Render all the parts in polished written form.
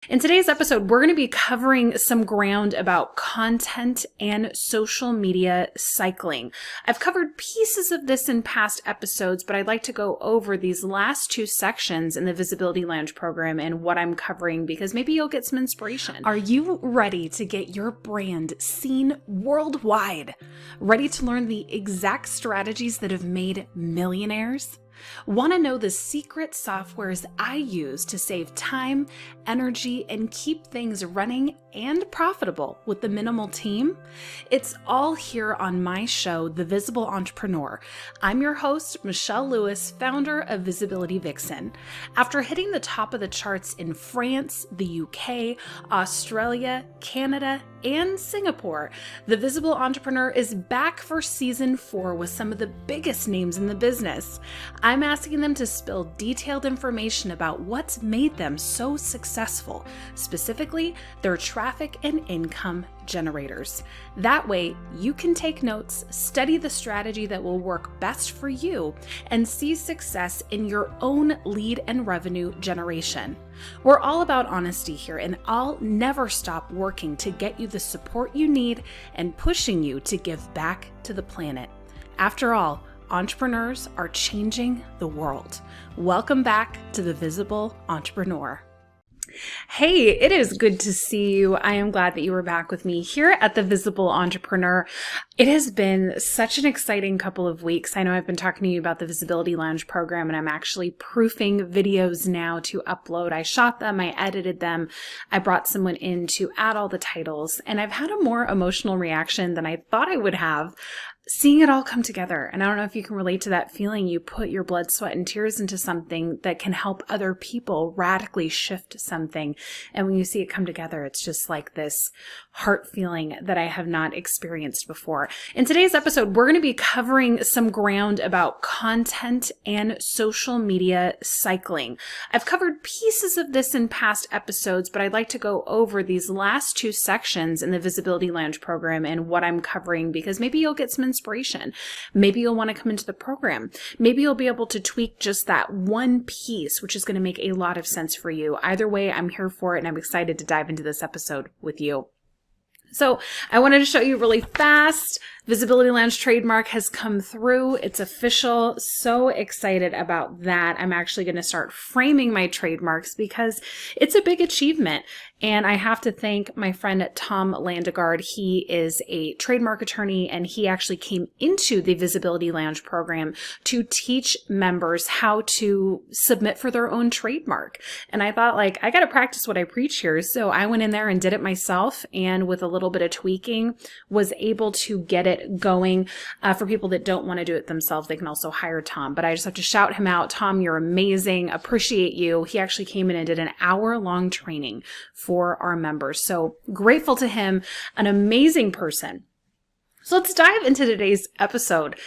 In today's episode, we're going to be covering some ground about content and social media cycling. I've covered pieces of this in past episodes, but I'd like to go over these last two sections in the Visibility Lounge program and what I'm covering because maybe you'll get some inspiration. Are you ready to get your brand seen worldwide? Ready to learn the exact strategies that have made millionaires? Want to know the secret softwares I use to save time, energy, and keep things running and profitable with the minimal team? It's all here on my show, The Visible Entrepreneur. I'm your host, Michelle Lewis, founder of Visibility Vixen. After hitting the top of the charts in France, the UK, Australia, Canada, and Singapore, The Visible Entrepreneur is back for season 4 with some of the biggest names in the business. I'm asking them to spill detailed information about what's made them so successful, specifically their traffic and income generators. That way, you can take notes, study the strategy that will work best for you, and see success in your own lead and revenue generation. We're all about honesty here, and I'll never stop working to get you the support you need and pushing you to give back to the planet. After all, entrepreneurs are changing the world. Welcome back to The Visible Entrepreneur. Hey, it is good to see you. I am glad that you were back with me here at The Visible Entrepreneur. It has been such an exciting couple of weeks. I know I've been talking to you about the Visibility Lounge program, and I'm actually proofing videos now to upload. I shot them, I edited them, I brought someone in to add all the titles, and I've had a more emotional reaction than I thought I would have seeing it all come together. And I don't know if you can relate to that feeling. You put your blood, sweat, and tears into something that can help other people radically shift something. And when you see it come together, it's just like this heart feeling that I have not experienced before. In today's episode, we're going to be covering some ground about content and social media cycling. I've covered pieces of this in past episodes, but I'd like to go over these last two sections in the Visibility Lounge program and what I'm covering because maybe you'll get some inspiration. Maybe you'll want to come into the program. Maybe you'll be able to tweak just that one piece, which is going to make a lot of sense for you. Either way, I'm here for it, and I'm excited to dive into this episode with you. So I wanted to show you really fast. Visibility Lounge trademark has come through. It's official. So excited about that. I'm actually going to start framing my trademarks because it's a big achievement. And I have to thank my friend Tom Landegard. He is a trademark attorney, and he actually came into the Visibility Lounge program to teach members how to submit for their own trademark. And I thought, I got to practice what I preach here. So I went in there and did it myself, and with a little bit of tweaking, was able to get it going. For people that don't want to do it themselves, they can also hire Tom. But I just have to shout him out. Tom, you're amazing. Appreciate you. He actually came in and did an hour-long training for our members. So grateful to him, an amazing person. So let's dive into today's episode.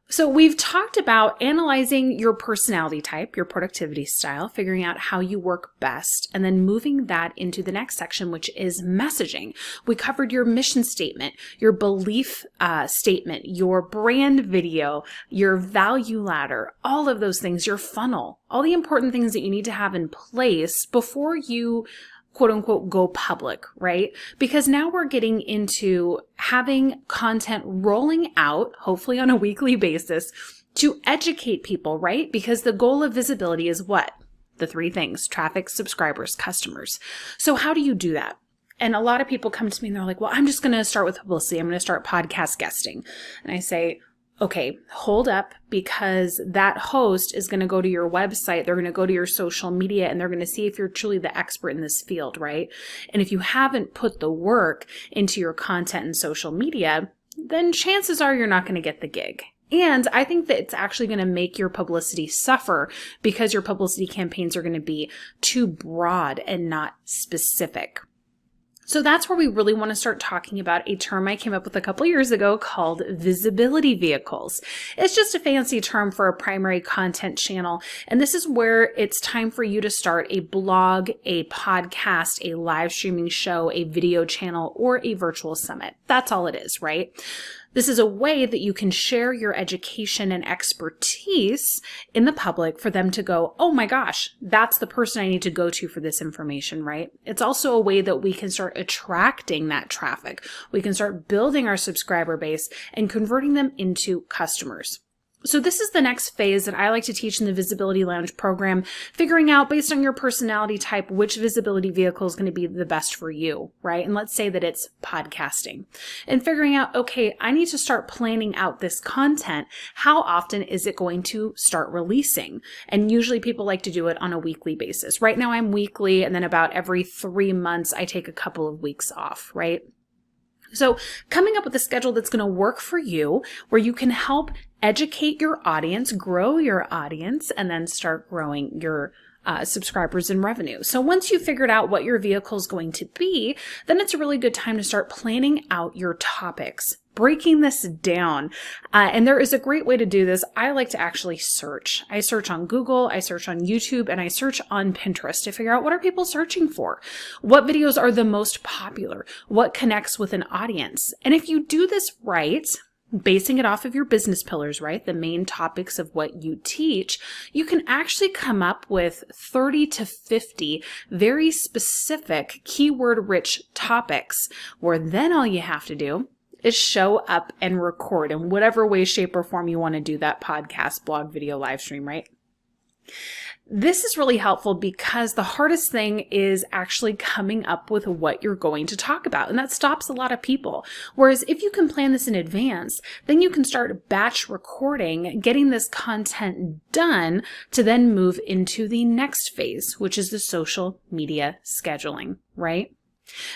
So we've talked about analyzing your personality type, your productivity style, figuring out how you work best, and then moving that into the next section, which is messaging. We covered your mission statement, your belief statement, your brand video, your value ladder, all of those things, your funnel, all the important things that you need to have in place before you quote unquote go public, right? Because now we're getting into having content rolling out, hopefully on a weekly basis, to educate people, right? Because the goal of visibility is what? The three things: traffic, subscribers, customers. So how do you do that? And a lot of people come to me and they're like, well, I'm just going to start with publicity. I'm going to start podcast guesting. And I say, okay, hold up, because that host is going to go to your website, they're going to go to your social media, and they're going to see if you're truly the expert in this field, right? And if you haven't put the work into your content and social media, then chances are you're not going to get the gig. And I think that it's actually going to make your publicity suffer because your publicity campaigns are going to be too broad and not specific. So that's where we really want to start talking about a term I came up with a couple years ago called visibility vehicles. It's just a fancy term for a primary content channel. And this is where it's time for you to start a blog, a podcast, a live streaming show, a video channel, or a virtual summit. That's all it is, right? This is a way that you can share your education and expertise in the public for them to go, oh my gosh, that's the person I need to go to for this information, right? It's also a way that we can start attracting that traffic. We can start building our subscriber base and converting them into customers. So this is the next phase that I like to teach in the Visibility Lounge program, figuring out based on your personality type, which visibility vehicle is going to be the best for you, right? And let's say that it's podcasting. And figuring out, okay, I need to start planning out this content. How often is it going to start releasing? And usually people like to do it on a weekly basis. Right now I'm weekly, and then about every 3 months, I take a couple of weeks off, right? So coming up with a schedule that's going to work for you, where you can help educate your audience, grow your audience, and then start growing your subscribers and revenue. So once you've figured out what your vehicle is going to be, then it's a really good time to start planning out your topics, breaking this down. And there is a great way to do this. I like to actually search. I search on Google, I search on YouTube, and I search on Pinterest to figure out what are people searching for? What videos are the most popular? What connects with an audience? And if you do this right, basing it off of your business pillars, right? The main topics of what you teach, you can actually come up with 30 to 50 very specific keyword-rich topics, where then all you have to do is show up and record in whatever way, shape, or form you want to do that podcast, blog, video, live stream, right? This is really helpful because the hardest thing is actually coming up with what you're going to talk about. And that stops a lot of people. Whereas if you can plan this in advance, then you can start batch recording, getting this content done to then move into the next phase, which is the social media scheduling, right?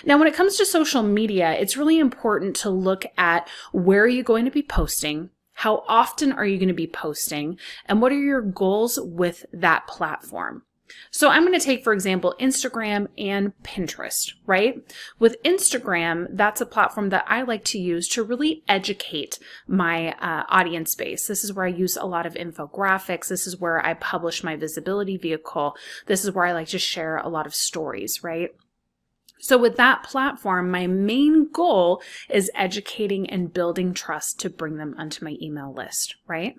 Now, when it comes to social media, it's really important to look at where are you going to be posting, how often are you going to be posting, and what are your goals with that platform? So I'm going to take, for example, Instagram and Pinterest, right? With Instagram, that's a platform that I like to use to really educate my audience base. This is where I use a lot of infographics. This is where I publish my visibility vehicle. This is where I like to share a lot of stories, right? So with that platform, my main goal is educating and building trust to bring them onto my email list, right?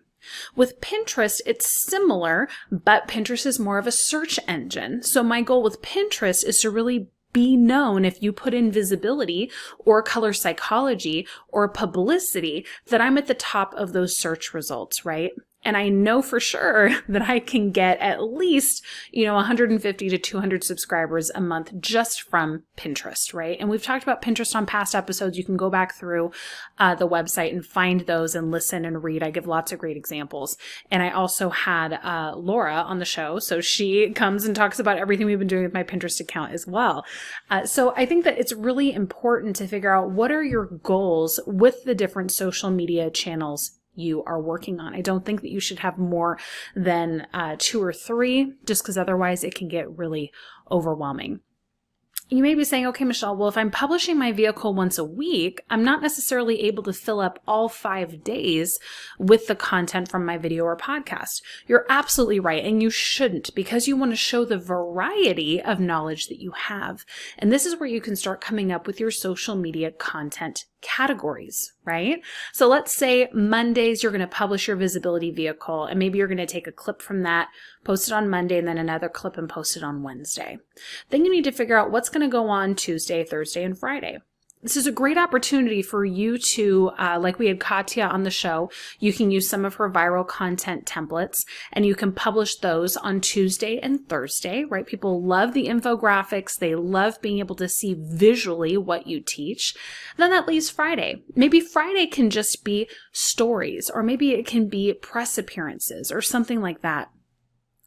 With Pinterest, it's similar, but Pinterest is more of a search engine. So my goal with Pinterest is to really be known if you put in visibility or color psychology or publicity, that I'm at the top of those search results, right? And I know for sure that I can get at least, 150 to 200 subscribers a month just from Pinterest, right? And we've talked about Pinterest on past episodes. You can go back through the website and find those and listen and read. I give lots of great examples. And I also had Laura on the show. So she comes and talks about everything we've been doing with my Pinterest account as well. So I think that it's really important to figure out what are your goals with the different social media channels you are working on. I don't think that you should have more than 2 or 3, just because otherwise it can get really overwhelming. You may be saying, okay, Michelle, well, if I'm publishing my vehicle once a week, I'm not necessarily able to fill up all 5 days with the content from my video or podcast. You're absolutely right. And you shouldn't, because you want to show the variety of knowledge that you have. And this is where you can start coming up with your social media content categories, right? So let's say Mondays, you're going to publish your visibility vehicle, and maybe you're going to take a clip from that, post it on Monday, and then another clip and post it on Wednesday. Then you need to figure out what's going to go on Tuesday, Thursday, and Friday. This is a great opportunity for you to, like we had Katya on the show, you can use some of her viral content templates and you can publish those on Tuesday and Thursday, right? People love the infographics. They love being able to see visually what you teach. Then that leaves Friday. Maybe Friday can just be stories, or maybe it can be press appearances or something like that.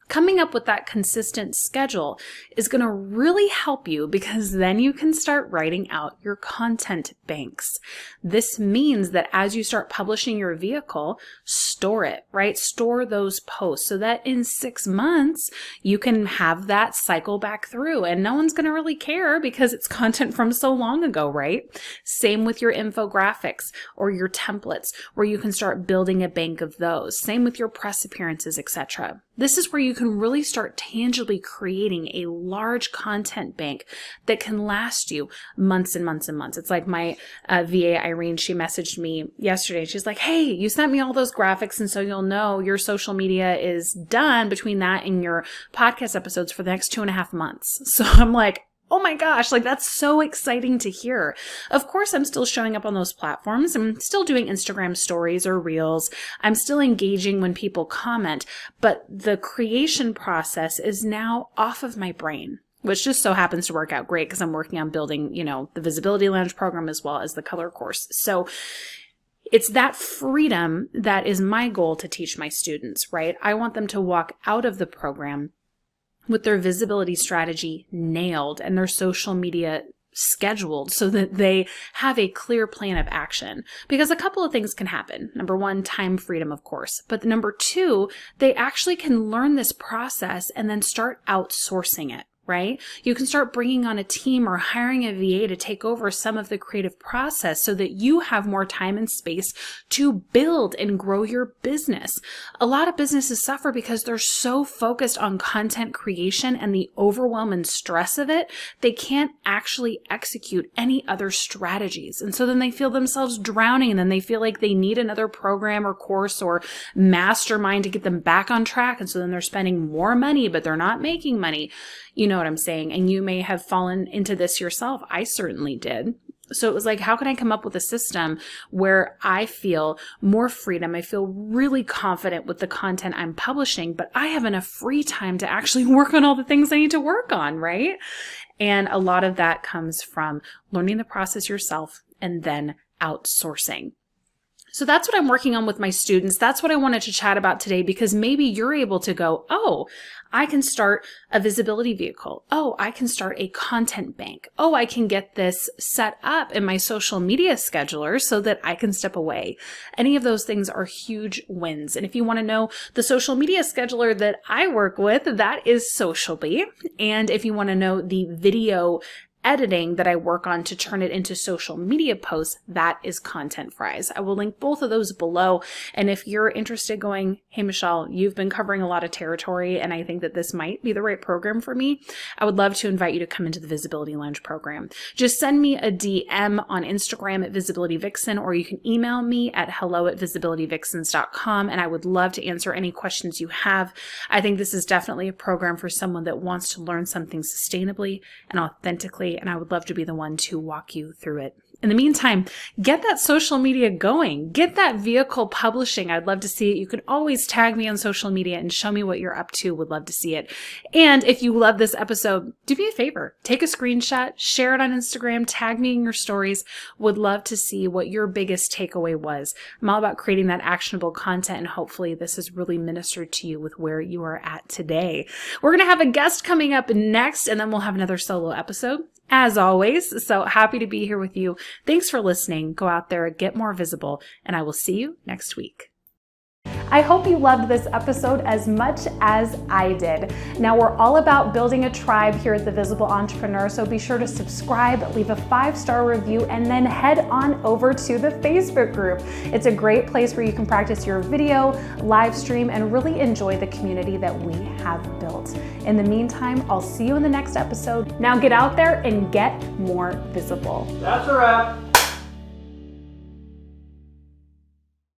Coming up with that consistent schedule is going to really help you, because then you can start writing out your content banks. This means that as you start publishing your vehicle, store it, right? Store those posts so that in 6 months, you can have that cycle back through, and no one's going to really care because it's content from so long ago, right? Same with your infographics or your templates, where you can start building a bank of those. Same with your press appearances, etc. This is where you you can really start tangibly creating a large content bank that can last you months and months and months. It's like my VA, Irene, she messaged me yesterday. She's like, hey, you sent me all those graphics, and so you'll know your social media is done between that and your podcast episodes for the next 2.5 months. So I'm like, oh my gosh, like that's so exciting to hear. Of course, I'm still showing up on those platforms. I'm still doing Instagram stories or reels. I'm still engaging when people comment, but the creation process is now off of my brain, which just so happens to work out great because I'm working on building, the Visibility Lounge program as well as the color course. So it's that freedom that is my goal to teach my students, right? I want them to walk out of the program with their visibility strategy nailed and their social media scheduled so that they have a clear plan of action. Because a couple of things can happen. Number one, time freedom, of course. But number two, they actually can learn this process and then start outsourcing it. Right? You can start bringing on a team or hiring a VA to take over some of the creative process so that you have more time and space to build and grow your business. A lot of businesses suffer because they're so focused on content creation and the overwhelm and stress of it, they can't actually execute any other strategies. And so then they feel themselves drowning, and then they feel like they need another program or course or mastermind to get them back on track. And so then they're spending more money, but they're not making money. You know what I'm saying? And you may have fallen into this yourself. I certainly did. So it was like, how can I come up with a system where I feel more freedom? I feel really confident with the content I'm publishing, but I have enough free time to actually work on all the things I need to work on, right? And a lot of that comes from learning the process yourself and then outsourcing. So that's what I'm working on with my students. That's what I wanted to chat about today, because maybe you're able to go, oh, I can start a visibility vehicle. Oh, I can start a content bank. Oh, I can get this set up in my social media scheduler so that I can step away. Any of those things are huge wins. And if you want to know the social media scheduler that I work with, that is Socially. And if you want to know the video editing that I work on to turn it into social media posts, that is Content Fries. I will link both of those below. And if you're interested going, hey, Michelle, you've been covering a lot of territory and I think that this might be the right program for me, I would love to invite you to come into the Visibility Lounge program. Just send me a DM on Instagram at Visibility Vixen, or you can email me at hello@visibilityvixens.com, and I would love to answer any questions you have. I think this is definitely a program for someone that wants to learn something sustainably and authentically, and I would love to be the one to walk you through it. In the meantime, get that social media going. Get that vehicle publishing. I'd love to see it. You can always tag me on social media and show me what you're up to. Would love to see it. And if you love this episode, do me a favor. Take a screenshot, share it on Instagram, tag me in your stories. Would love to see what your biggest takeaway was. I'm all about creating that actionable content, and hopefully this has really ministered to you with where you are at today. We're going to have a guest coming up next, and then we'll have another solo episode, as always. So happy to be here with you. Thanks for listening. Go out there, get more visible, and I will see you next week. I hope you loved this episode as much as I did. Now, we're all about building a tribe here at The Visible Entrepreneur, so be sure to subscribe, leave a 5-star review, and then head on over to the Facebook group. It's a great place where you can practice your video, live stream, and really enjoy the community that we have built. In the meantime, I'll see you in the next episode. Now get out there and get more visible. That's a wrap.